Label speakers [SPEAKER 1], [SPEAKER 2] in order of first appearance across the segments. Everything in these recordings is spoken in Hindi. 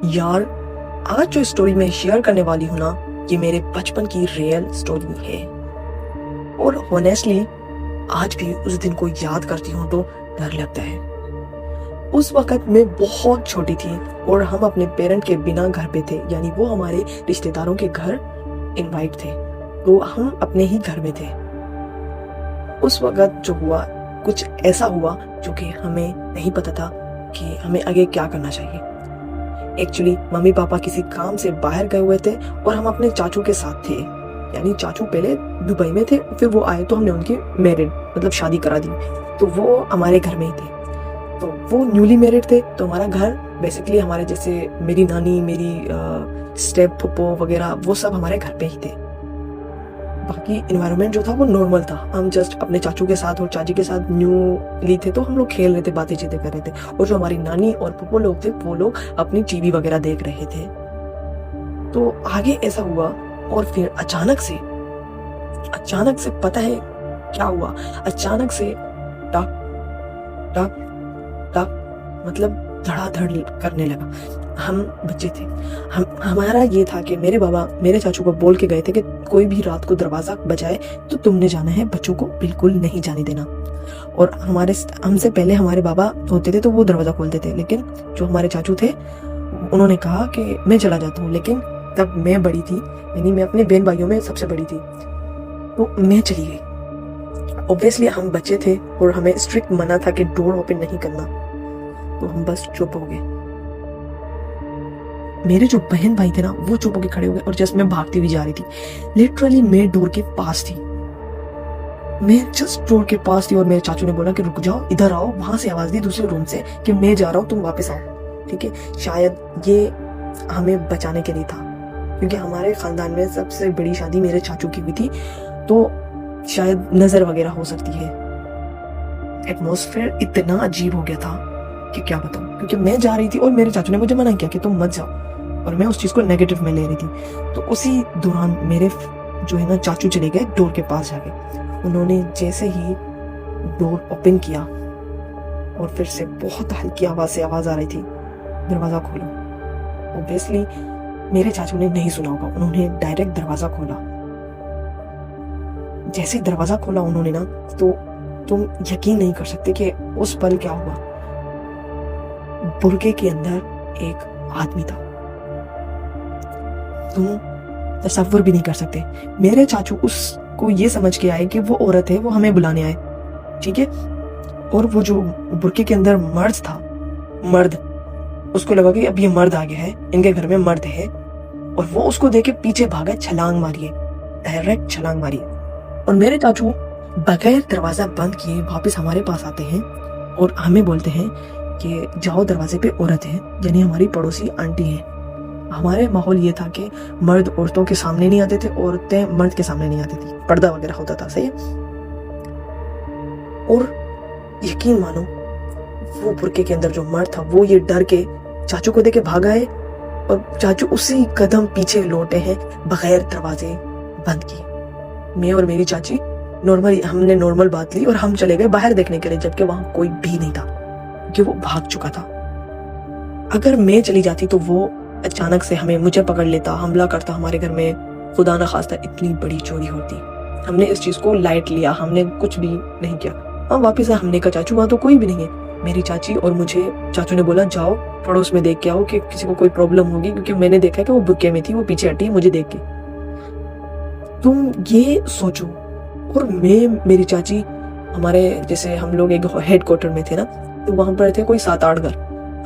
[SPEAKER 1] यार, आज जो स्टोरी मैं शेयर करने वाली हूँ ना, ये मेरे बचपन की रियल स्टोरी है। और ऑनेस्टली आज भी उस दिन को याद करती हूँ तो डर लगता है। उस वक्त मैं बहुत छोटी थी और हम अपने पेरेंट के बिना घर पे थे, यानी वो हमारे रिश्तेदारों के घर इनवाइट थे, तो हम अपने ही घर में थे। उस वक्त जो हुआ, कुछ ऐसा हुआ जो कि हमें नहीं पता था कि हमें आगे क्या करना चाहिए। एक्चुअली मम्मी पापा किसी काम से बाहर गए हुए थे और हम अपने चाचू के साथ थे, यानी चाचू पहले दुबई में थे, फिर वो आए तो हमने उनकी मैरिड मतलब शादी करा दी, तो वो हमारे घर में ही थे। तो वो न्यूली मैरिड थे, तो हमारा घर बेसिकली हमारे जैसे मेरी नानी, मेरी स्टेप फुप्पो वगैरह वो सब हमारे घर पे ही थे। बाकी इन्वायरमेंट जो था वो नॉर्मल था। हम जस्ट अपने चाचू के साथ और चाची के साथ न्यूली थे, तो हम लोग खेल रहे थे, बातें चीतें कर रहे थे। और जो हमारी नानी और फुप्पो लोग थे वो लोग अपनी टीवी वगैरह देख रहे थे। तो आगे ऐसा हुआ और फिर अचानक से पता है क्या हुआ? अचानक से टक टक टक मतलब धड़ाधड़ करने लगा। हम बच्चे थे, हमारा ये था कि मेरे बाबा मेरे चाचू को बोल के गए थे कि कोई भी रात को दरवाजा बजाए तो तुमने जाना है, बच्चों को बिल्कुल नहीं जाने देना। और हमसे पहले हमारे बाबा होते थे तो वो दरवाजा खोलते थे, लेकिन जो हमारे चाचू थे उन्होंने कहा कि मैं चला जाता हूँ। लेकिन तब मैं बड़ी थी, यानी मैं अपने बहन भाइयों में सबसे बड़ी थी, तो मैं चली गई। ऑब्वियसली हम बच्चे थे और हमें स्ट्रिक्ट मना था कि डोर ओपन नहीं करना, तो हम बस चुप हो गए। मेरे जो बहन भाई थे ना वो चुप होके खड़े हो गए और जस्ट मैं भागती हुई जा रही थी। लिटरली मैं डोर के पास थी, मैं जस्ट डोर के पास थी और मेरे चाचू ने बोला कि रुक जाओ, इधर आओ। वहां से आवाज दी दूसरे रूम से कि मैं जा रहा हूँ, तुम वापस आओ। ठीक है, शायद ये हमें बचाने के लिए था, क्योंकि हमारे खानदान में सबसे बड़ी शादी मेरे चाचू की हुई थी, तो शायद नजर वगैरह हो सकती है। एटमॉस्फेयर इतना अजीब हो गया था कि क्या बताऊं, क्योंकि मैं जा रही थी और मेरे चाचू ने मुझे मना किया कि तुम मत जाओ, और मैं उस चीज को नेगेटिव में ले रही थी। तो उसी दौरान मेरे जो है ना चाचू चले गए डोर के पास जाके। उन्होंने जैसे ही डोर ओपन किया और फिर से बहुत हल्की आवाज से आवाज आ रही थी, दरवाजा खोलो। ऑब्वियसली मेरे चाचू ने नहीं सुना होगा, उन्होंने डायरेक्ट दरवाजा खोला। जैसे दरवाजा खोला उन्होंने ना, तो तुम यकीन नहीं कर सकते कि उस पल क्या हुआ। बुर्के के अंदर एक आदमी था, तुम तसव्वुर भी नहीं कर सकते। मेरे चाचू उसको ये समझ के आए कि वो औरत है, वो हमें बुलाने आए, ठीक है। और वो जो बुर्के के अंदर मर्द, उसको लगा कि अब ये मर्द आ गया है, इनके घर में मर्द है, और वो उसको देख के पीछे भागा, छलांग मारिए, डायरेक्ट छलांग मारिए। और मेरे चाचू बगैर दरवाजा बंद किए वापस हमारे पास आते हैं और हमें बोलते हैं कि जाओ, दरवाजे पे औरत है, यानी हमारी पड़ोसी आंटी है। हमारे माहौल ये था कि मर्द औरतों के सामने नहीं आते थे, औरतें मर्द के सामने नहीं आती थी, पर्दा वगैरह होता था, सही है। और यकीन मानो वो बुर्के के अंदर जो मर्द था वो ये डर के चाचू को देके भागा है, और चाचू उसी कदम पीछे लौटे हैं बगैर दरवाजे बंद किए। मैं और मेरी चाची हमने नॉर्मल बात ली और हम चले गए बाहर देखने के लिए, जबकि वहां कोई भी नहीं था, क्योंकि वो भाग चुका था। अगर मैं चली जाती तो वो अचानक से मुझे पकड़ लेता, हमला करता हमारे घर में, खुदा ना खास्ता इतनी बड़ी चोरी होती। हमने इस चीज को लाइट लिया, हमने कुछ भी नहीं किया। हम वापिस आए, हमने कहा चाचू वहां तो कोई भी नहीं है। मेरी चाची और मुझे चाचू ने बोला जाओ पड़ोस में देख के आओ कि किसी को कोई प्रॉब्लम होगी, क्योंकि मैंने देखा कि वो बुर्के में थी, वो पीछे हटी मुझे देख के। तुम ये सोचो, और मेरी चाची, हमारे जैसे हम लोग एक हेडक्वार्टर में थे ना, तो वहां पर थे कोई 7-8 घर।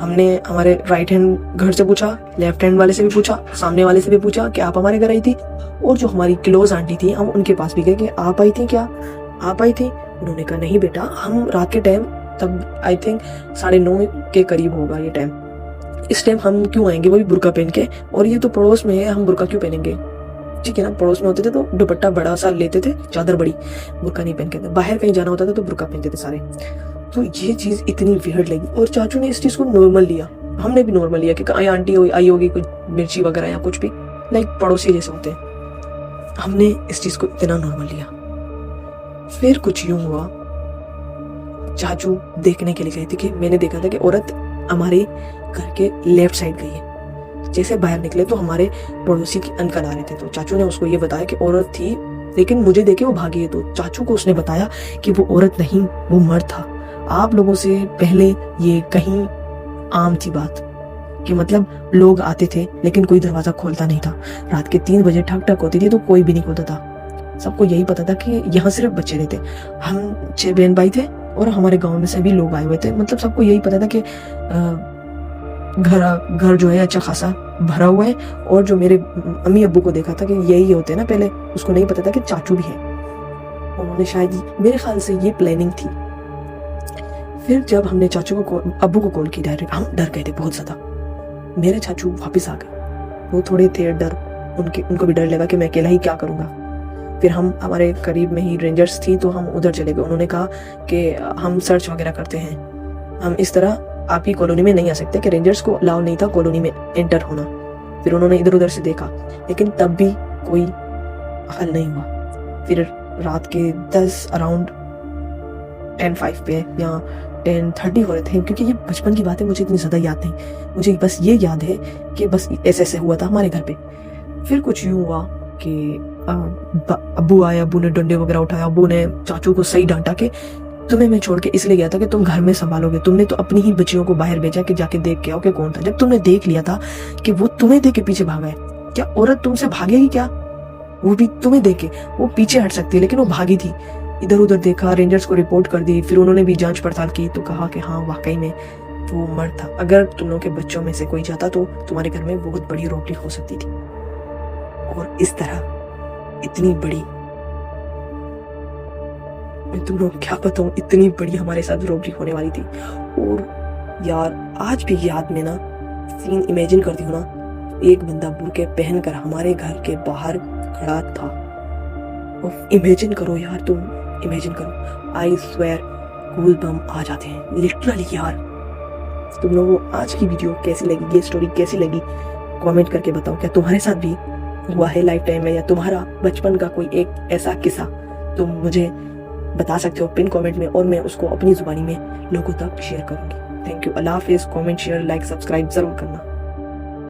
[SPEAKER 1] हमने हमारे राइट हैंड घर से पूछा, लेफ्ट हैंड वाले से भी पूछा, सामने वाले से भी पूछा कि आप हमारे घर आई थी। और जो हमारी क्लोज आंटी थी, हम उनके पास भी गए कि आप आई थी क्या, आप आई थी? उन्होंने कहा नहीं बेटा, हम रात के टाइम, तब आई थिंक 9:30 के करीब होगा ये टाइम, इस टाइम हम क्यों आएंगे, वो भी बुर्का पहन के, और ये तो पड़ोस में है, हम बुर्का क्यों पहनेंगे? ठीक है ना, पड़ोस में होते थे तो दुपट्टा बड़ा सा लेते थे, चादर बड़ी, बुर्का नहीं पहन के थे। बाहर कहीं जाना होता था तो बुर्का पहनते थे सारे। तो ये चीज इतनी वियर्ड लगी और चाचू ने इस चीज को नॉर्मल लिया, हमने भी नॉर्मल लिया कि आई आंटी आई होगी, कुछ मिर्ची वगैरह या कुछ भी, लाइक पड़ोसी जैसे होते हैं। हमने इस चीज को इतना नॉर्मल लिया। फिर कुछ यूं हुआ, चाचू देखने के लिए गए थे कि मैंने देखा था कि औरत हमारे घर के लेफ्ट साइड गई है। जैसे बाहर निकले तो हमारे पड़ोसी के अंकल आ रहे थे, तो चाचू ने उसको ये बताया कि औरत थी, लेकिन मुझे देखे वो भागी है। तो चाचू को उसने बताया कि वो औरत नहीं, वो मर्द था। आप लोगों से पहले ये कहीं आम थी बात कि मतलब लोग आते थे लेकिन कोई दरवाजा खोलता नहीं था। रात के 3 बजे ठक ठक होती थी तो कोई भी नहीं खोलता था। सबको यही पता था कि यहाँ सिर्फ बच्चे रहते। हम 6 बहन भाई थे और हमारे गांव में से भी लोग आए हुए थे। मतलब सबको यही पता था कि घर जो है अच्छा खासा भरा हुआ है। और जो मेरे अम्मी अब्बू को देखा था कि यही होते हैं ना पहले, उसको नहीं पता था कि चाचू भी है। उन्होंने शायद, मेरे ख्याल से ये प्लानिंग थी। फिर जब हमने चाचू को अब्बू को कॉल की डायरेक्ट, हम डर गए थे बहुत ज्यादा। मेरे चाचू वापस आ गए, वो थोड़े थे डर, उनको भी डर लगा कि मैं अकेला ही क्या करूंगा। फिर हम, हमारे करीब में ही रेंजर्स थी तो हम उधर चले गए। उन्होंने कहा कि हम सर्च वगैरह करते हैं, हम इस तरह आपकी कॉलोनी में नहीं आ सकते, कि रेंजर्स को अलाउ नहीं था कॉलोनी में एंटर होना। फिर उन्होंने इधर उधर से देखा लेकिन तब भी कोई हल नहीं हुआ। फिर रात के 10 अराउंड 10:05 पे या 10:30 हो रहे थे, क्योंकि ये बचपन की बात है, मुझे इतनी ज्यादा याद नहीं। मुझे बस ये याद है कि बस ऐसे ऐसे हुआ था हमारे घर पे। फिर कुछ यूं हुआ कि अब्बू आए, अब्बू ने डंडे वगैरह उठाया। अब्बू ने चाचू को सही डांटा कि तुम्हें मैं छोड़ के इसलिए गया था कि तुम घर में संभालोगे, तुमने तो अपनी ही बच्चियों को बाहर भेजा कि जाके देख के आओ कि कौन था। जब तुमने देख लिया था कि वो तुम्हें देख के पीछे भागा है, क्या औरत तुमसे भागेगी क्या? वो भी तुम्हें देख के, वो पीछे हट सकती है लेकिन वो भागी थी। इधर उधर देखा, रेंजर्स को रिपोर्ट कर दी। फिर उन्होंने भी जांच पड़ताल की तो कहा कि हाँ वाकई में वो मर्द था। अगर तुम लोगों के बच्चों में से कोई जाता तो तुम्हारे घर में बहुत बड़ी रोटी हो सकती थी। और इस तरह इतनी बड़ी, तुम लोग क्या बताऊं, इतनी बड़ी हमारे साथ रोबरी होने वाली थी। और यार आज भी याद में ना सीन इमेजिन करती हूँ ना, एक बंदा बुर्के पहनकर हमारे घर के बाहर खड़ा था। और इमेजिन करो यार, तुम इमेजिन करो, आई स्वेयर गूज बम आ जाते हैं लिटरली यार। तुम लोगों को आज की वीडियो कैसी लगी, ये स्टोरी कैसी लगी, कमेंट करके बताओ। क्या तुम्हारे साथ भी हुआ है लाइफ टाइम में, या तुम्हारा बचपन का कोई एक ऐसा किस्सा तुम मुझे बता सकते हो पिन कमेंट में, और मैं उसको अपनी जुबानी में लोगों तक शेयर करूंगी। Thank you. Allah Hafiz. Comment, share, like, subscribe जरूर करना।